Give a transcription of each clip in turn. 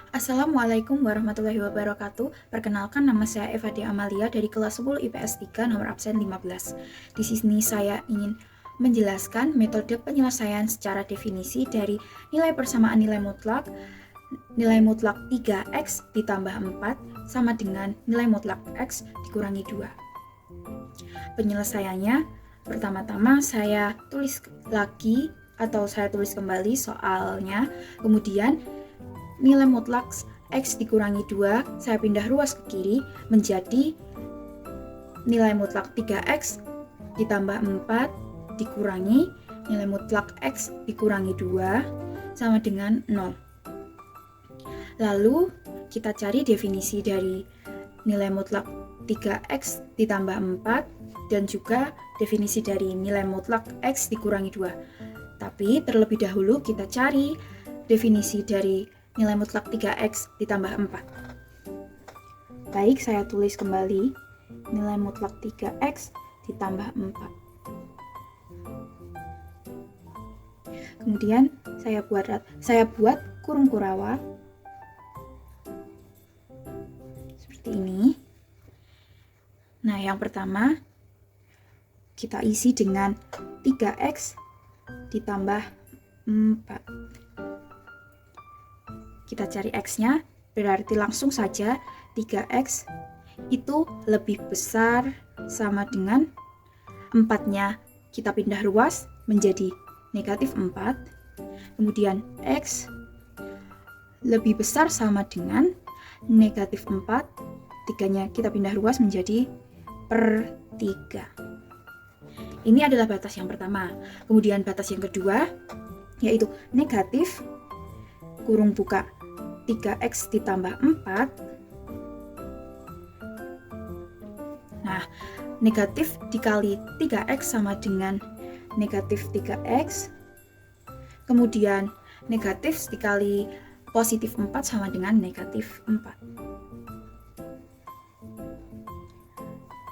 Assalamualaikum warahmatullahi wabarakatuh. Perkenalkan, nama saya Eva D. Amalia dari kelas 10 IPS 3 nomor absen 15. Di sini saya ingin menjelaskan metode penyelesaian secara definisi dari nilai persamaan nilai mutlak 3x ditambah 4 sama dengan nilai mutlak x dikurangi 2. Penyelesaiannya, pertama-tama saya tulis lagi atau saya tulis kembali soalnya, kemudian nilai mutlak x dikurangi 2, saya pindah ruas ke kiri menjadi nilai mutlak 3x ditambah 4 dikurangi nilai mutlak x dikurangi 2 sama dengan 0. Lalu kita cari definisi dari nilai mutlak 3x ditambah 4 dan juga definisi dari nilai mutlak x dikurangi 2. Tapi terlebih dahulu kita cari definisi dari nilai mutlak 3x ditambah 4. Baik, saya tulis kembali nilai mutlak 3x ditambah 4. Kemudian saya buat kurung kurawa seperti ini. Nah, yang pertama kita isi dengan 3x ditambah 4. Kita cari x-nya, berarti langsung saja 3x itu lebih besar sama dengan 4-nya. Kita pindah ruas menjadi negatif 4. Kemudian x lebih besar sama dengan negatif 4. 3-nya kita pindah ruas menjadi per 3. Ini adalah batas yang pertama. Kemudian batas yang kedua yaitu negatif kurung buka 3x ditambah 4. Nah, negatif dikali 3x sama dengan negatif 3x. Kemudian negatif dikali positif 4 sama dengan negatif 4.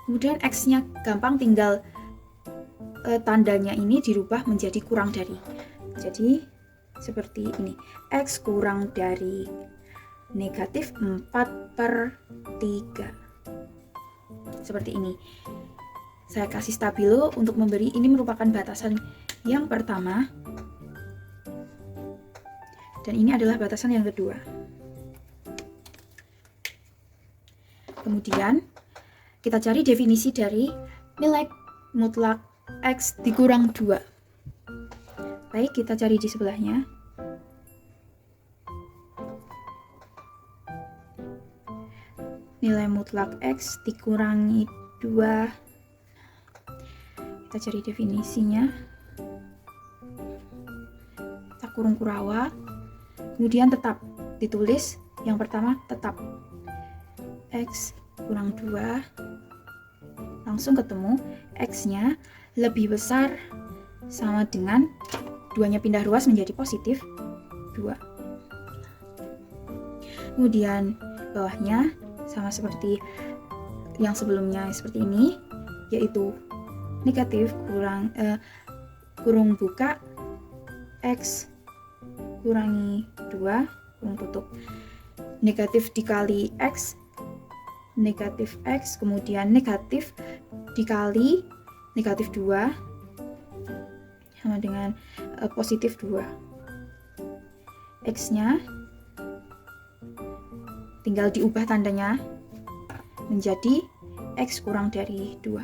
Kemudian x-nya gampang, tinggal tandanya ini dirubah menjadi kurang dari. Jadi seperti ini, x kurang dari negatif 4 per 3. Seperti ini. Saya kasih stabilo untuk memberi, ini merupakan batasan yang pertama. Dan ini adalah batasan yang kedua. Kemudian kita cari definisi dari nilai mutlak x dikurang 2. Baik, kita cari di sebelahnya. Nilai mutlak x dikurangi 2. Kita cari definisinya. Kita kurung kurawa. Kemudian tetap ditulis. Yang pertama tetap x kurang 2. Langsung ketemu x-nya lebih besar sama dengan 2-nya pindah ruas menjadi positif 2. Kemudian bawahnya sama seperti yang sebelumnya, seperti ini, yaitu negatif kurung buka x kurangi 2 kurung tutup, negatif dikali x, negatif x, kemudian negatif dikali negatif 2 sama dengan positif 2. X-nya tinggal diubah tandanya menjadi x kurang dari 2.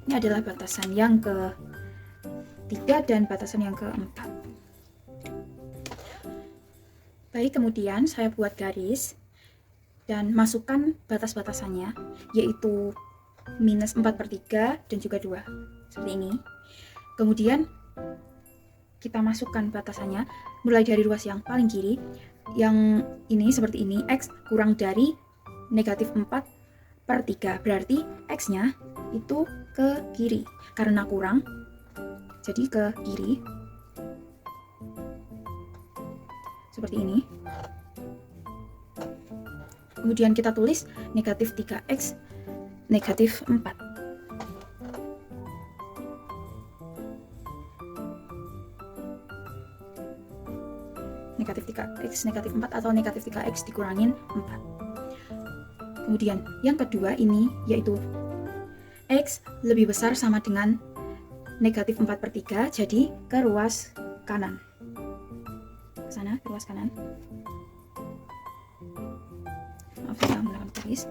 Ini adalah batasan yang ke-3 dan batasan yang ke-4. Baik, kemudian saya buat garis dan masukkan batas-batasannya, yaitu minus 4 per 3 dan juga 2. Seperti ini. Kemudian kita masukkan batasannya mulai dari ruas yang paling kiri, yang ini seperti ini, x kurang dari negatif 4 per 3, berarti x-nya itu ke kiri, karena kurang jadi ke kiri, seperti ini. Kemudian kita tulis negatif 3x negatif 4. negatif 3x negatif 4 atau negatif 3x dikurangin 4. Kemudian yang kedua ini yaitu x lebih besar sama dengan negatif 4/3, jadi ke ruas kanan. Ke sana, ke ruas kanan. Maaf, saya menggunakan garis.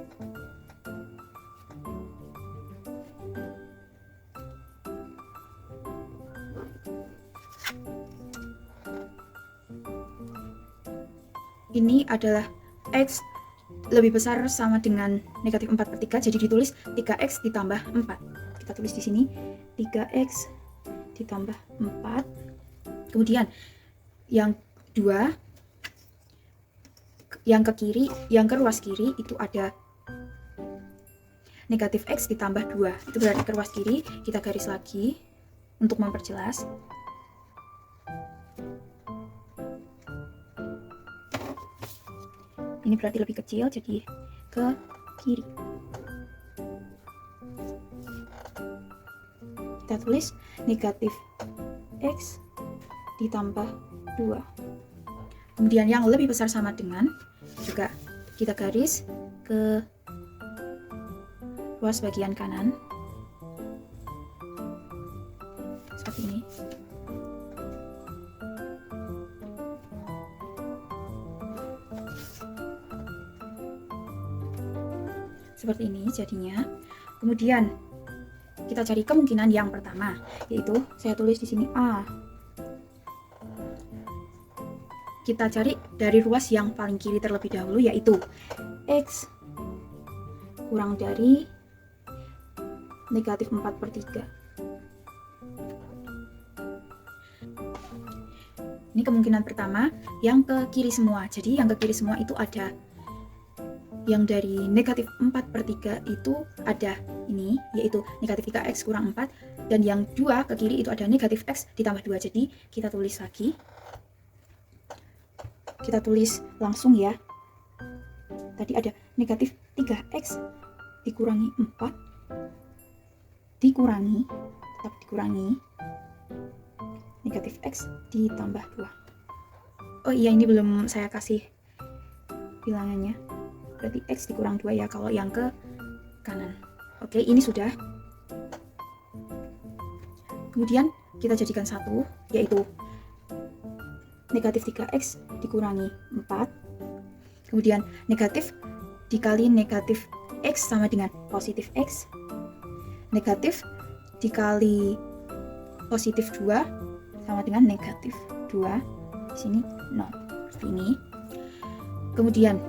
Ini adalah x lebih besar sama dengan negatif 4/3, jadi ditulis 3x ditambah 4. Kita tulis di sini 3x ditambah 4. Kemudian yang dua, yang ke kiri, yang ke ruas kiri itu ada negatif x ditambah 2. Itu berarti ke ruas kiri kita garis lagi untuk memperjelas. Ini berarti lebih kecil, jadi ke kiri. Kita tulis negatif x ditambah 2. Kemudian yang lebih besar sama dengan juga kita garis ke ruas bagian kanan. Seperti ini. Seperti ini jadinya. Kemudian kita cari kemungkinan yang pertama, yaitu saya tulis di sini A. Kita cari dari ruas yang paling kiri terlebih dahulu, yaitu x kurang dari negatif 4/3. Ini kemungkinan pertama yang ke kiri semua. Jadi yang ke kiri semua itu ada yang dari negatif 4/3 itu ada ini, yaitu negatif 3x kurang 4, dan yang 2 ke kiri itu ada negatif x ditambah 2. Jadi kita tulis lagi, kita tulis langsung ya. Tadi ada negatif 3x dikurangi 4 dikurangi, tetap dikurangi negatif x ditambah 2. Oh iya, ini belum saya kasih bilangannya. Berarti x dikurang 2 ya kalau yang ke kanan. Oke, ini sudah. Kemudian kita jadikan satu, yaitu negatif 3x dikurangi 4. Kemudian negatif dikali negatif x sama dengan positif x. Negatif dikali positif 2 sama dengan negatif 2. Di sini 0. Seperti ini. Kemudian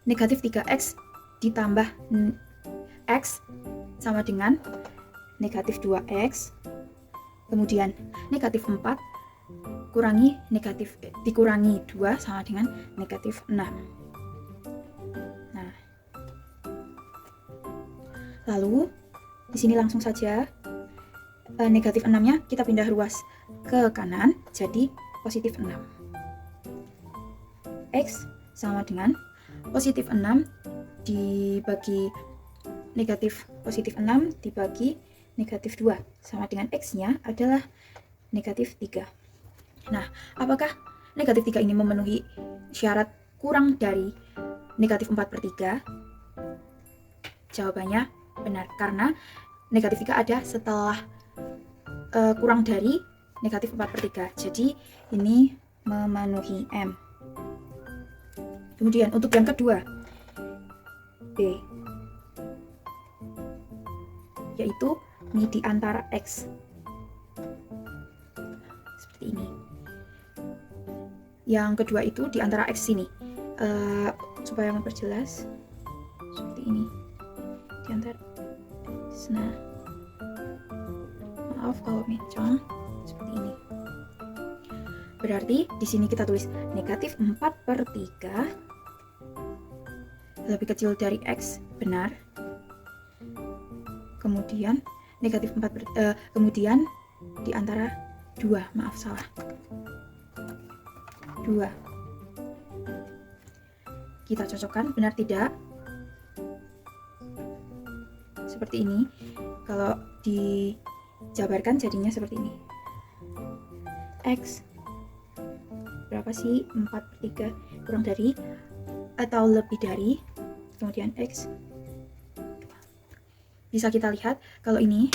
negatif 3x ditambah x sama dengan negatif 2x. Kemudian negatif 4 kurangi negatif dikurangi 2 sama dengan negatif 6. Nah, lalu di sini langsung saja negatif 6-nya kita pindah ruas ke kanan, jadi positif 6. X sama dengan positif 6 dibagi negatif positif 6 dibagi negatif 2 sama dengan x-nya adalah negatif 3. Nah, apakah negatif 3 ini memenuhi syarat kurang dari negatif 4/3? Jawabannya benar, karena negatif 3 ada setelah kurang dari negatif 4/3. Jadi ini memenuhi M. Kemudian untuk yang kedua, B, yaitu ini di antara X. Seperti ini. Yang kedua itu di antara X sini. Supaya memperjelas, seperti ini. Di antara X. Nah, maaf kalau mencong, seperti ini. Berarti di sini kita tulis negatif 4/3 lebih kecil dari X, benar. Kemudian negatif 4 kemudian di antara 2, maaf salah. 2. Kita cocokkan, benar tidak? Seperti ini. Kalau dijabarkan jadinya seperti ini. X berapa sih 4/3 kurang dari atau lebih dari, kemudian X. Bisa kita lihat kalau ini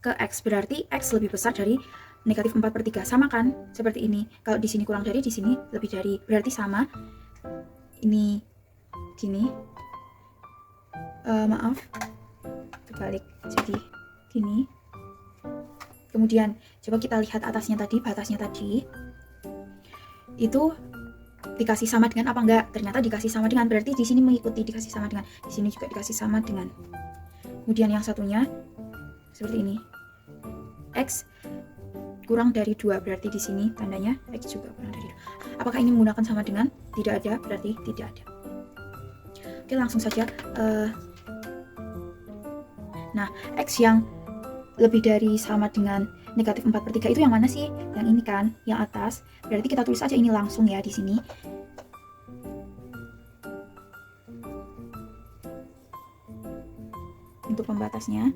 ke X, berarti X lebih besar dari negatif 4/3, sama kan? Seperti ini, kalau di sini kurang dari, di sini lebih dari, berarti sama. Ini gini, maaf, kebalik, jadi gini. Kemudian coba kita lihat atasnya tadi, batasnya tadi itu dikasih sama dengan apa enggak? Ternyata dikasih sama dengan, berarti di sini mengikuti dikasih sama dengan, di sini juga dikasih sama dengan. Kemudian yang satunya seperti ini, X kurang dari 2, berarti di sini tandanya X juga kurang dari 2. Apakah ini menggunakan sama dengan? Tidak ada, berarti tidak ada. Oke, langsung saja. Nah, X yang lebih dari sama dengan negatif 4/3 itu yang mana sih? Yang ini kan, yang atas. Berarti kita tulis aja ini langsung ya di sini. Untuk pembatasnya,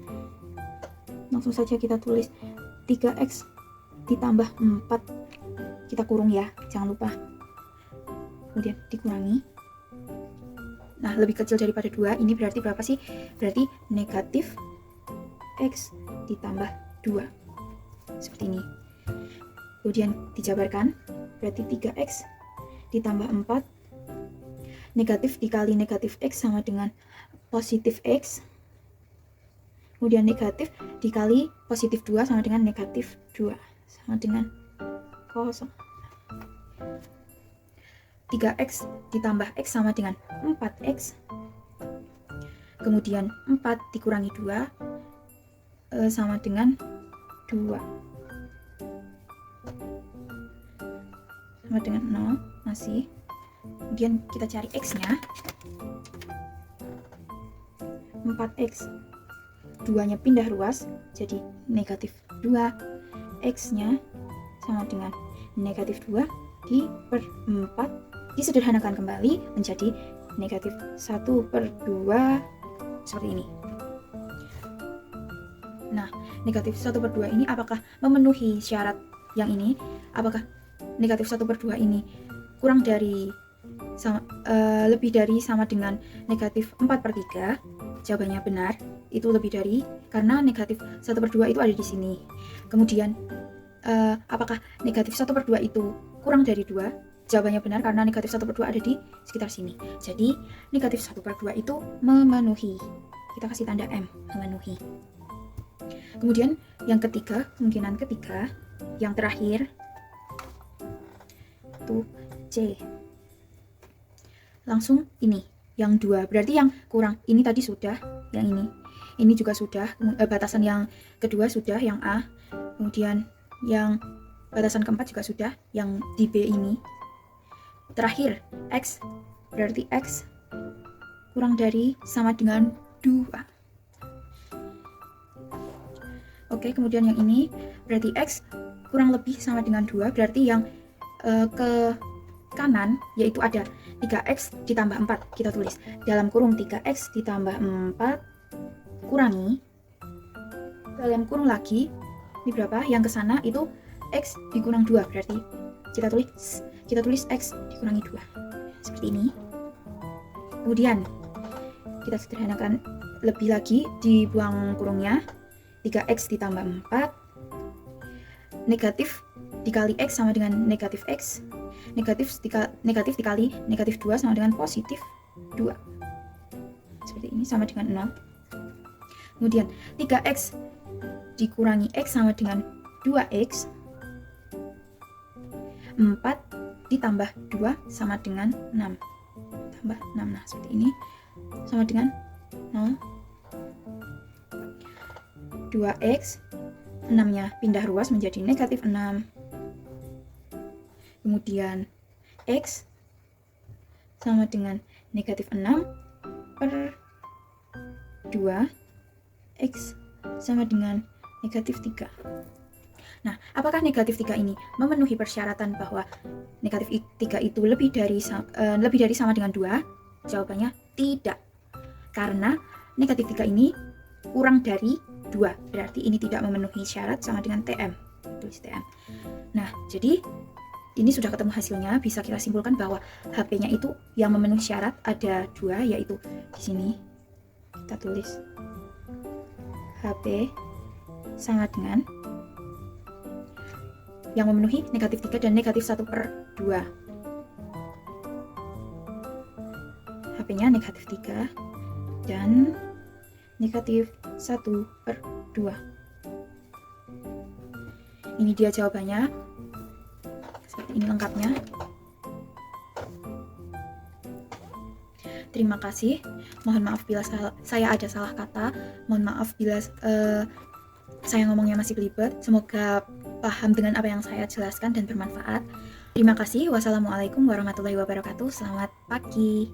langsung saja kita tulis 3X ditambah 4. Kita kurung ya, jangan lupa. Kemudian dikurangi. Nah, lebih kecil daripada 2, ini berarti berapa sih? Berarti negatif X ditambah 2. Seperti ini. Kemudian dijabarkan, berarti 3X ditambah 4. Negatif dikali negatif X sama dengan positif X. Kemudian negatif dikali positif 2 sama dengan negatif 2. Sama dengan 0. 3X ditambah X sama dengan 4X. Kemudian 4 dikurangi 2 sama dengan 2. Sama dengan 0 masih. Kemudian kita cari X-nya. 4X. 2-nya pindah ruas jadi negatif 2. X-nya sama dengan negatif 2 per 4. Disederhanakan kembali menjadi negatif 1/2 seperti ini. Nah, negatif 1/2 ini apakah memenuhi syarat yang ini? Apakah negatif 1/2 ini kurang dari lebih dari sama dengan negatif 4/3? Jawabannya benar, itu lebih dari, karena negatif 1/2 itu ada di sini. Kemudian apakah negatif 1/2 itu kurang dari 2? Jawabannya benar, karena negatif 1/2 ada di sekitar sini. Jadi negatif 1/2 itu memenuhi. Kita kasih tanda M, memenuhi. Kemudian yang ketiga, kemungkinan ketiga, yang terakhir itu C. Langsung ini, yang 2. Berarti yang kurang ini tadi sudah, yang ini juga sudah. Batasan yang kedua sudah, yang A. Kemudian yang batasan keempat juga sudah, yang di B ini. Terakhir X, berarti X kurang dari sama dengan 2. Oke, kemudian yang ini berarti X kurang lebih sama dengan 2, berarti yang ke kanan yaitu ada 3X ditambah 4. Kita tulis dalam kurung 3X ditambah 4 kurangi dalam kurung lagi, ini berapa? Yang ke sana itu X dikurang 2, berarti kita tulis X dikurangi 2 seperti ini. Kemudian kita sederhanakan lebih lagi, dibuang kurungnya. 3X ditambah 4, negatif dikali X sama dengan negatif X, negatif dikali negatif 2 sama dengan positif 2, seperti ini, sama dengan 0. Kemudian 3X dikurangi X sama dengan 2X, 4 ditambah 2 sama dengan 6, tambah 6, nah seperti ini, sama dengan 0. 2X, 6-nya pindah ruas menjadi negatif 6. Kemudian X sama dengan negatif 6 per 2. X sama dengan negatif 3. Nah, apakah negatif 3 ini memenuhi persyaratan bahwa negatif 3 itu lebih dari sama dengan 2? Jawabannya tidak. Karena negatif 3 ini kurang dari 2, berarti ini tidak memenuhi syarat, sama dengan TM. Tulis TM. Nah, jadi ini sudah ketemu hasilnya, bisa kita simpulkan bahwa HP-nya itu yang memenuhi syarat ada 2, yaitu di sini kita tulis HP sama dengan yang memenuhi negatif 3 dan negatif 1/2. HP-nya negatif 3 dan negatif 1/2. Ini dia jawabannya. Seperti ini lengkapnya. Terima kasih. Mohon maaf bila saya ada salah kata. Mohon maaf bila saya ngomongnya masih belibet. Semoga paham dengan apa yang saya jelaskan dan bermanfaat. Terima kasih. Wassalamualaikum warahmatullahi wabarakatuh. Selamat pagi.